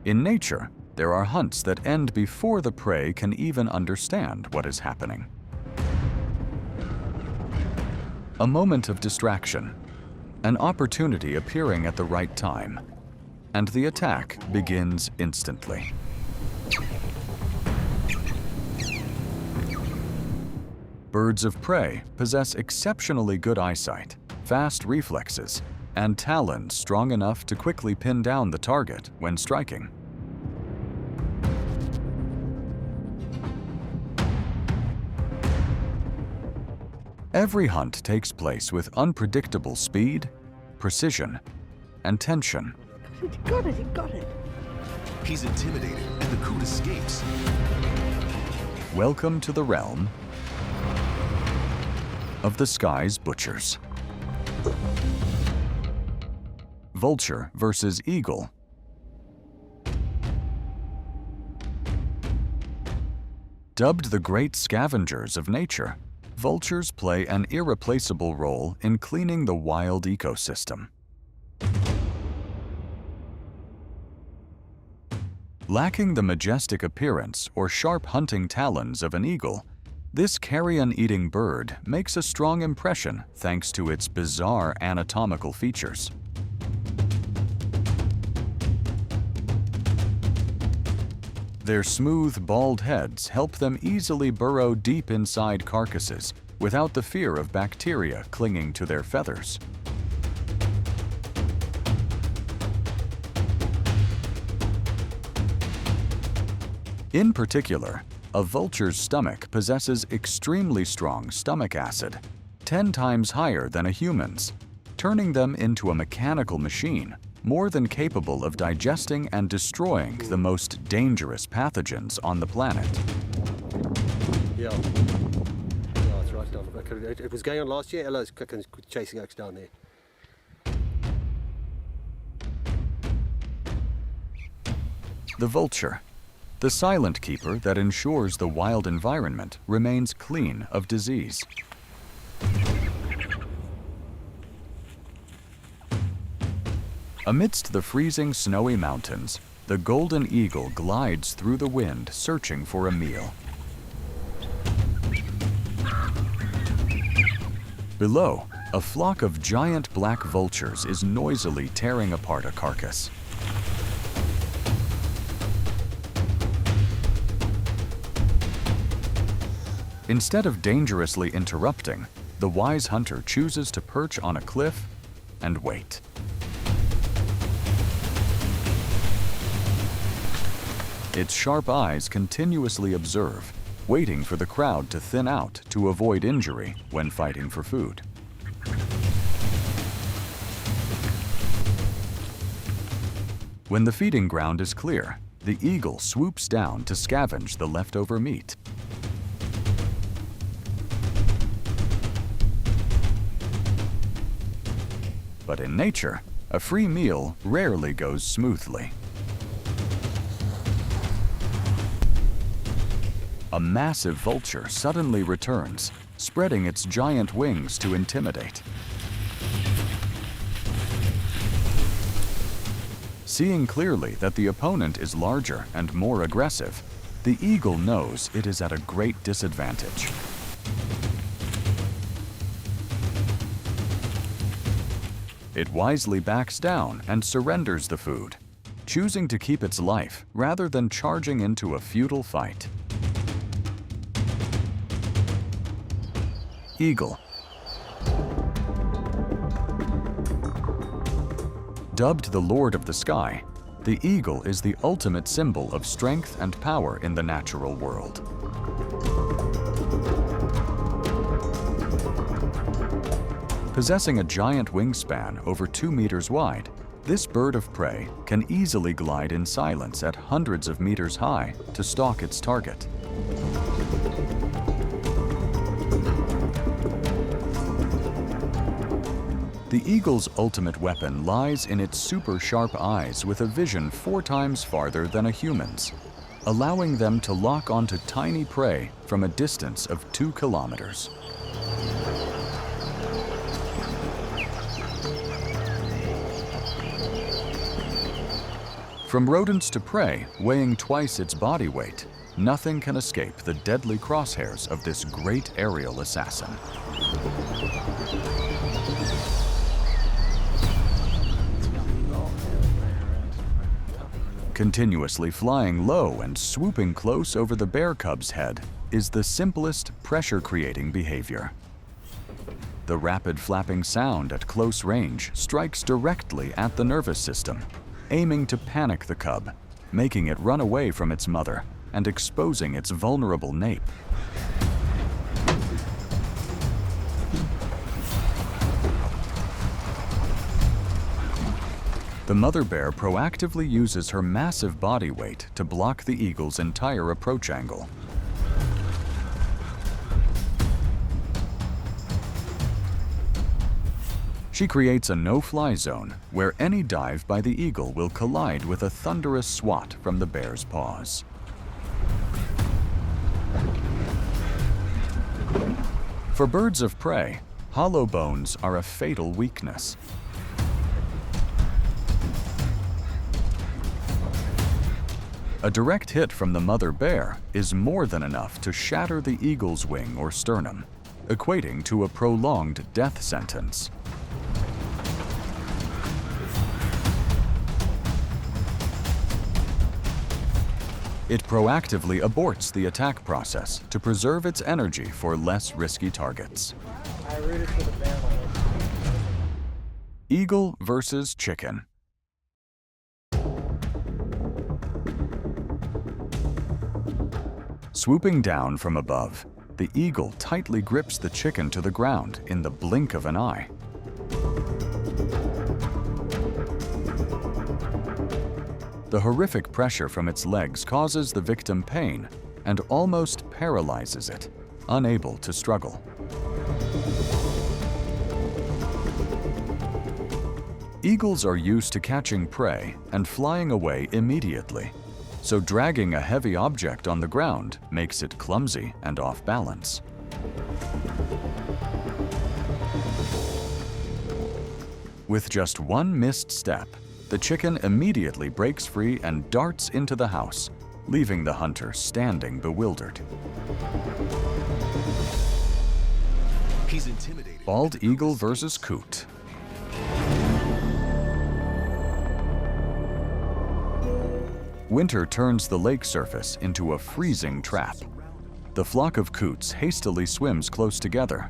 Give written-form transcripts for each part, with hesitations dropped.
In nature, there are hunts that end before the prey can even understand what is happening. A moment of distraction, an opportunity appearing at the right time, and the attack begins instantly. Birds of prey possess exceptionally good eyesight, fast reflexes, and talons strong enough to quickly pin down the target when striking. Every hunt takes place with unpredictable speed, precision, and tension. He got it, he got it. He's intimidated, and the Coot escapes. Welcome to the realm of the sky's butchers. Vulture versus eagle. Dubbed the great scavengers of nature, vultures play an irreplaceable role in cleaning the wild ecosystem. Lacking the majestic appearance or sharp hunting talons of an eagle, this carrion-eating bird makes a strong impression thanks to its bizarre anatomical features. Their smooth, bald heads help them easily burrow deep inside carcasses without the fear of bacteria clinging to their feathers. In particular, a vulture's stomach possesses extremely strong stomach acid, 10 times higher than a human's, turning them into a mechanical machine more than capable of digesting and destroying the most dangerous pathogens on the planet. Yeah. No, it's right down. It was going on last year. Ella's chasing oaks down there. The vulture, the silent keeper that ensures the wild environment remains clean of disease. Amidst the freezing snowy mountains, the golden eagle glides through the wind searching for a meal. Below, a flock of giant black vultures is noisily tearing apart a carcass. Instead of dangerously interrupting, the wise hunter chooses to perch on a cliff and wait. Its sharp eyes continuously observe, waiting for the crowd to thin out to avoid injury when fighting for food. When the feeding ground is clear, the eagle swoops down to scavenge the leftover meat. But in nature, a free meal rarely goes smoothly. A massive vulture suddenly returns, spreading its giant wings to intimidate. Seeing clearly that the opponent is larger and more aggressive, the eagle knows it is at a great disadvantage. It wisely backs down and surrenders the food, choosing to keep its life rather than charging into a futile fight. Eagle. Dubbed the Lord of the Sky, the eagle is the ultimate symbol of strength and power in the natural world. Possessing a giant wingspan over 2 meters wide, this bird of prey can easily glide in silence at hundreds of meters high to stalk its target. The eagle's ultimate weapon lies in its super sharp eyes with a vision 4 times farther than a human's, allowing them to lock onto tiny prey from a distance of 2 kilometers. From rodents to prey, weighing twice its body weight, nothing can escape the deadly crosshairs of this great aerial assassin. Continuously flying low and swooping close over the bear cub's head is the simplest pressure-creating behavior. The rapid flapping sound at close range strikes directly at the nervous system, aiming to panic the cub, making it run away from its mother and exposing its vulnerable nape. The mother bear proactively uses her massive body weight to block the eagle's entire approach angle. She creates a no-fly zone where any dive by the eagle will collide with a thunderous swat from the bear's paws. For birds of prey, hollow bones are a fatal weakness. A direct hit from the mother bear is more than enough to shatter the eagle's wing or sternum, equating to a prolonged death sentence. It proactively aborts the attack process to preserve its energy for less risky targets. I rooted for the bear. Eagle versus chicken. Swooping down from above, the eagle tightly grips the chicken to the ground in the blink of an eye. The horrific pressure from its legs causes the victim pain and almost paralyzes it, unable to struggle. Eagles are used to catching prey and flying away immediately, so dragging a heavy object on the ground makes it clumsy and off balance. With just one missed step, the chicken immediately breaks free and darts into the house, leaving the hunter standing bewildered. He's intimidated. Bald eagle versus coot. Winter turns the lake surface into a freezing trap. The flock of coots hastily swims close together.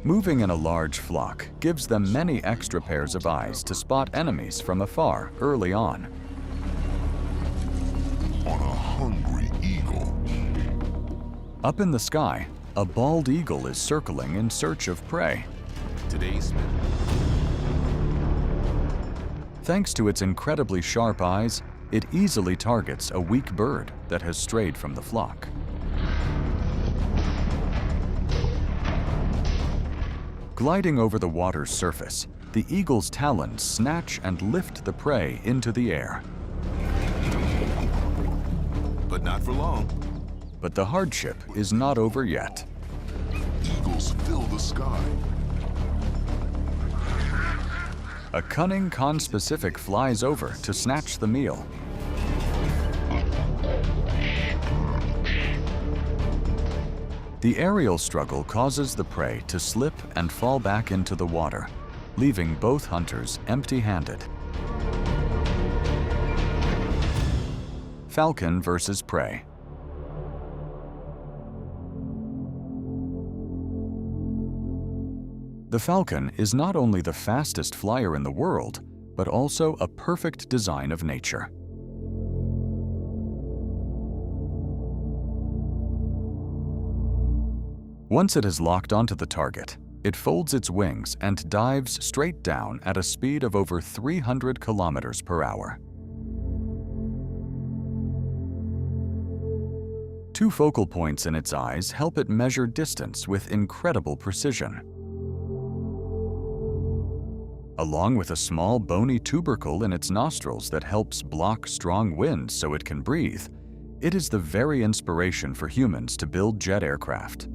Moving in a large flock gives them many extra pairs of eyes to spot enemies from afar early on. On a hungry eagle. Up in the sky, a bald eagle is circling in search of prey. Today's Thanks to its incredibly sharp eyes, it easily targets a weak bird that has strayed from the flock. Gliding over the water's surface, the eagle's talons snatch and lift the prey into the air. but not for long. But the hardship is not over yet. Eagles fill the sky. A cunning conspecific flies over to snatch the meal. The aerial struggle causes the prey to slip and fall back into the water, leaving both hunters empty-handed. Falcon versus prey. The falcon is not only the fastest flyer in the world, but also a perfect design of nature. Once it has locked onto the target, it folds its wings and dives straight down at a speed of over 300 kilometers per hour. Two focal points in its eyes help it measure distance with incredible precision. Along with a small bony tubercle in its nostrils that helps block strong winds so it can breathe, it is the very inspiration for humans to build jet aircraft.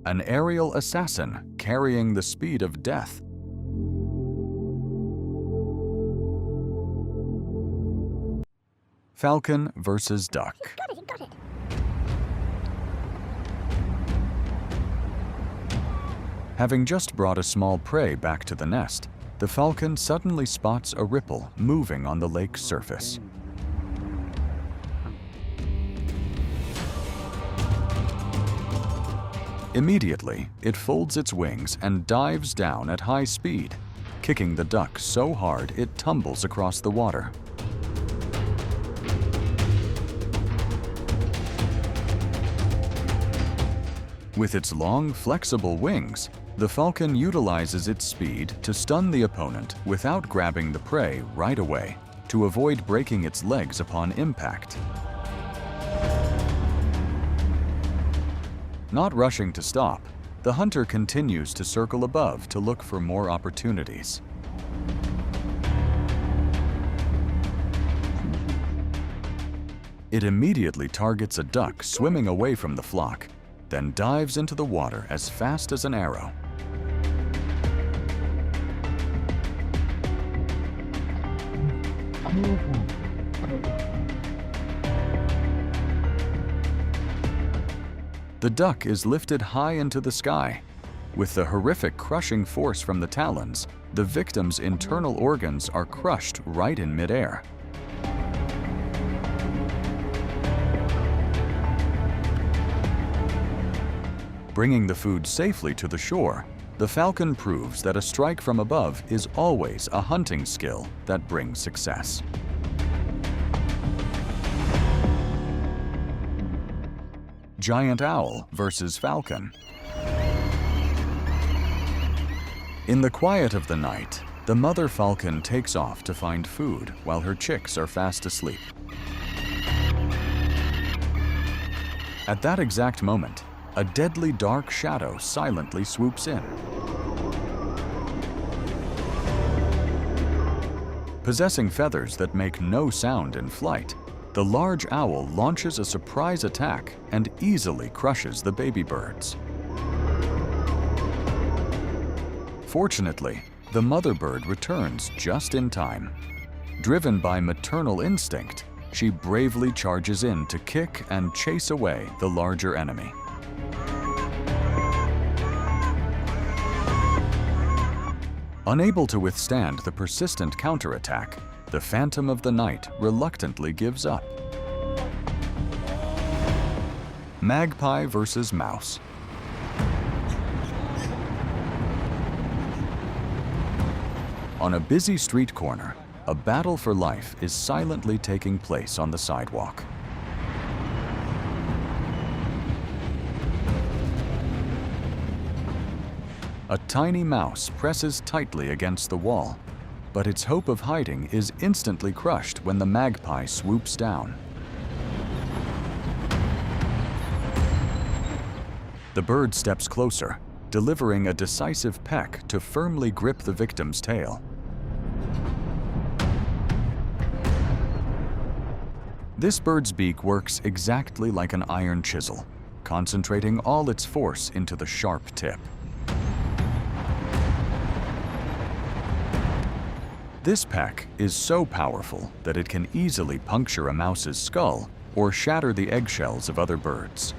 an aerial assassin carrying the speed of death. Falcon versus duck. Got it, he got it. Having just brought a small prey back to the nest, the falcon suddenly spots a ripple moving on the lake's surface. Immediately, it folds its wings and dives down at high speed, kicking the duck so hard it tumbles across the water. With its long, flexible wings, the falcon utilizes its speed to stun the opponent without grabbing the prey right away to avoid breaking its legs upon impact. Not rushing to stop, the hunter continues to circle above to look for more opportunities. It immediately targets a duck swimming away from the flock, then dives into the water as fast as an arrow. The duck is lifted high into the sky. With the horrific crushing force from the talons, the victim's internal organs are crushed right in midair. Bringing the food safely to the shore, the falcon proves that a strike from above is always a hunting skill that brings success. Giant owl versus falcon. In the quiet of the night, the mother falcon takes off to find food while her chicks are fast asleep. At that exact moment, a deadly dark shadow silently swoops in. Possessing feathers that make no sound in flight, the large owl launches a surprise attack and easily crushes the baby birds. Fortunately, the mother bird returns just in time. Driven by maternal instinct, she bravely charges in to kick and chase away the larger enemy. Unable to withstand the persistent counterattack, the Phantom of the Night reluctantly gives up. Magpie versus mouse. On a busy street corner, a battle for life is silently taking place on the sidewalk. A tiny mouse presses tightly against the wall, but its hope of hiding is instantly crushed when the magpie swoops down. The bird steps closer, delivering a decisive peck to firmly grip the victim's tail. This bird's beak works exactly like an iron chisel, concentrating all its force into the sharp tip. This peck is so powerful that it can easily puncture a mouse's skull or shatter the eggshells of other birds.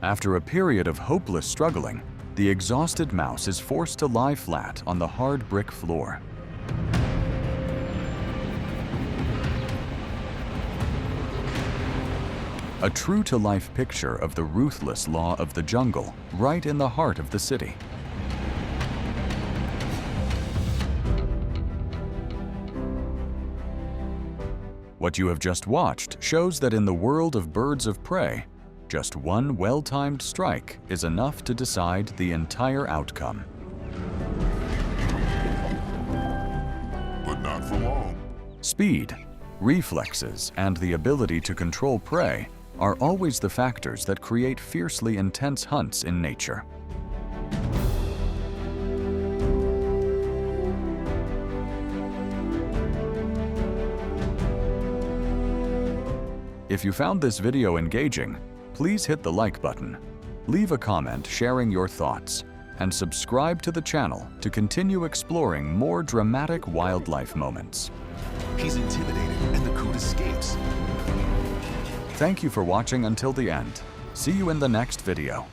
After a period of hopeless struggling, the exhausted mouse is forced to lie flat on the hard brick floor. A true-to-life picture of the ruthless law of the jungle, right in the heart of the city. What you have just watched shows that in the world of birds of prey, just one well-timed strike is enough to decide the entire outcome. But not for long. Speed, reflexes, and the ability to control prey are always the factors that create fiercely intense hunts in nature. If you found this video engaging, please hit the like button, leave a comment sharing your thoughts, and subscribe to the channel to continue exploring more dramatic wildlife moments. He's intimidated, and the Coot escapes. Thank you for watching until the end. See you in the next video.